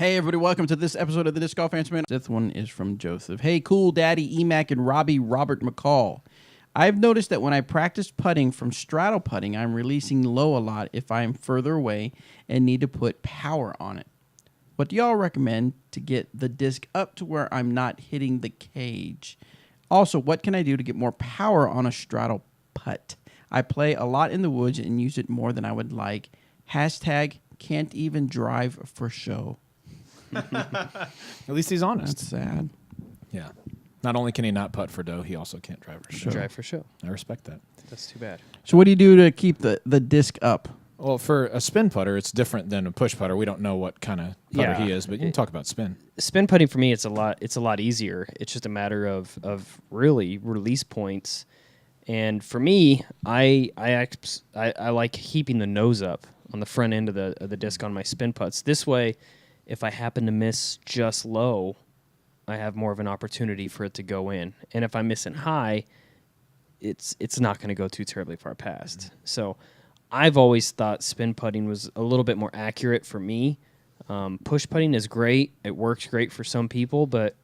Hey everybody, welcome to this episode of the Disc Golf Answer Man. This one is from Joseph. Hey, cool daddy, Emac and Robbie Robert McCall. I've noticed that when I practice putting from straddle putting, I'm releasing low a lot if I am further away and need to put power on it. What do y'all recommend to get the disc up to where I'm not hitting the cage? Also, what can I do to get more power on a straddle putt? I play a lot in the woods and use it more than I would like. Hashtag can't even drive for show. At least he's honest. That's sad. Yeah. Not only can he not putt for dough, he also can't drive for show. Drive for show. I respect that. That's too bad. So what do you do to keep the disc up? Well, for a spin putter, it's different than a push putter. We don't know what kind of putter he is, but you can talk about spin. Spin putting for me, it's a lot easier. It's just a matter of really release points. And for me, I like keeping the nose up on the front end of the disc on my spin putts. This way, if I happen to miss just low, I have more of an opportunity for it to go in. And if I'm missing high, it's not going to go too terribly far past. Mm-hmm. So I've always thought spin putting was a little bit more accurate for me. Push putting is great. It works great for some people, but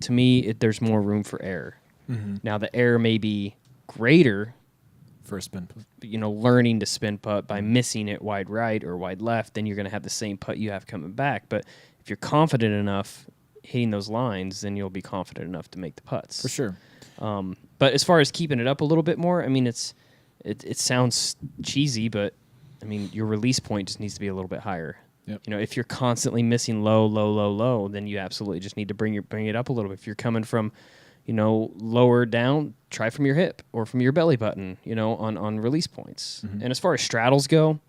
to me, there's more room for error. Mm-hmm. Now, the error may be greater for a spin putt. Learning to spin putt by missing it wide right or wide left, then you're going to have the same putt you have coming back. But if you're confident enough hitting those lines, then you'll be confident enough to make the putts. For sure. But as far as keeping it up a little bit more, I mean, it sounds cheesy, but I mean, your release point just needs to be a little bit higher. Yep. If you're constantly missing low, then you absolutely just need to bring it up a little bit. If you're coming from lower down, try from your hip or from your belly button, on release points. Mm-hmm. And as far as straddles go,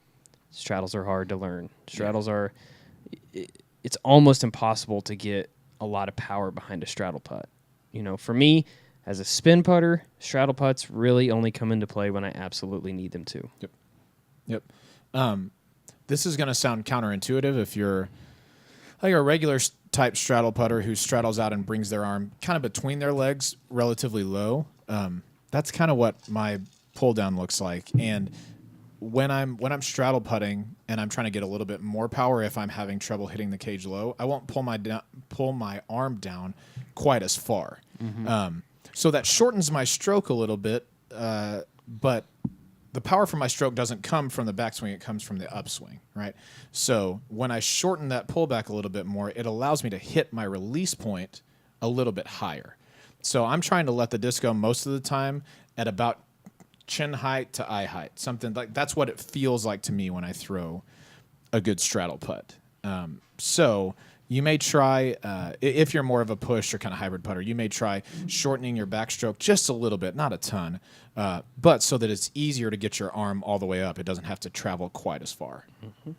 straddles are hard to learn. Straddles are, it's almost impossible to get a lot of power behind a straddle putt. For me, as a spin putter, straddle putts really only come into play when I absolutely need them to. Yep. This is going to sound counterintuitive if you're like a regular type straddle putter who straddles out and brings their arm kind of between their legs relatively low. That's kind of what my pull down looks like. And when I'm straddle putting and I'm trying to get a little bit more power, if I'm having trouble hitting the cage low, I won't pull my arm down quite as far. Mm-hmm. So that shortens my stroke a little bit, but the power from my stroke doesn't come from the backswing, it comes from the upswing, right? So when I shorten that pullback a little bit more, it allows me to hit my release point a little bit higher. So I'm trying to let the disc go most of the time at about chin height to eye height. Something like that's what it feels like to me when I throw a good straddle putt. So you may try, if you're more of a push or kind of hybrid putter, you may try shortening your backstroke just a little bit, not a ton, but so that it's easier to get your arm all the way up. It doesn't have to travel quite as far. Mm-hmm.